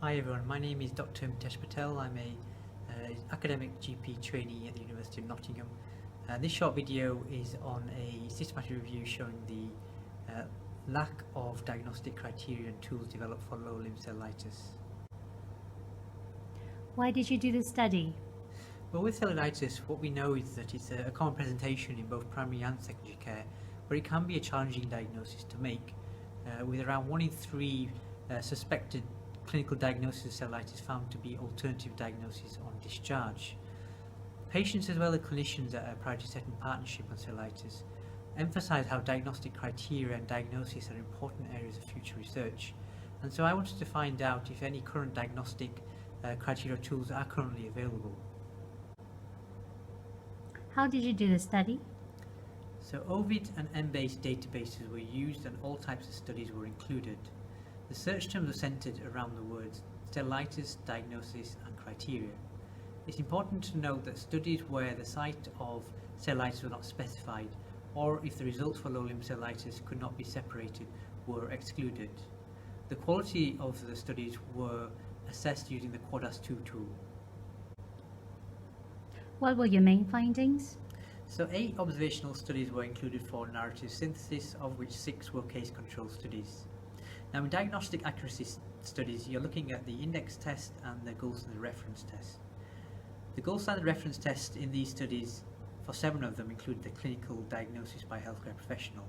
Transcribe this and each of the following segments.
Hi everyone, my name is Dr. Mitesh Patel. I'm a academic GP trainee at the University of Nottingham. This short video is on a systematic review showing the lack of diagnostic criteria and tools developed for lower limb cellulitis. Why did you do the study? Well, with cellulitis, what we know is that it's a common presentation in both primary and secondary care, but it can be a challenging diagnosis to make, with around 1 in 3 suspected clinical diagnosis of cellulitis found to be alternative diagnosis on discharge. Patients as well as clinicians at a priority setting partnership on cellulitis emphasise how diagnostic criteria and diagnosis are important areas of future research. And so I wanted to find out if any current diagnostic criteria tools are currently available. How did you do the study? So OVID and M-based databases were used and all types of studies were included. The search terms are centred around the words cellulitis, diagnosis and criteria. It's important to note that studies where the site of cellulitis was not specified, or if the results for low limb cellulitis could not be separated, were excluded. The quality of the studies were assessed using the QUADAS-2 tool. What were your main findings? So 8 observational studies were included for narrative synthesis, of which 6 were case control studies. Now in diagnostic accuracy studies, you're looking at the index test and the gold standard reference test. The gold standard reference test in these studies, for 7 of them, included the clinical diagnosis by a healthcare professional.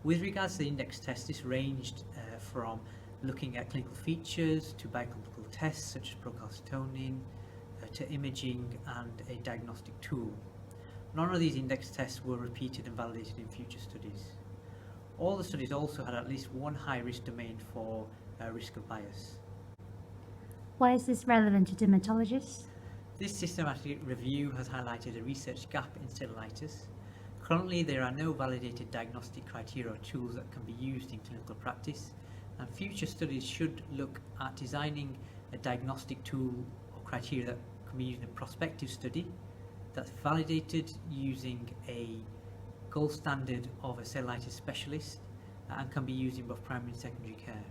With regards to the index test, this ranged from looking at clinical features to biochemical tests such as procalcitonin, to imaging and a diagnostic tool. None of these index tests were repeated and validated in future studies. All the studies also had at least one high-risk domain for risk of bias. Why is this relevant to dermatologists? This systematic review has highlighted a research gap in cellulitis. Currently, there are no validated diagnostic criteria or tools that can be used in clinical practice, and future studies should look at designing a diagnostic tool or criteria that can be used in a prospective study that's validated using a gold standard of a cellulitis specialist and can be used in both primary and secondary care.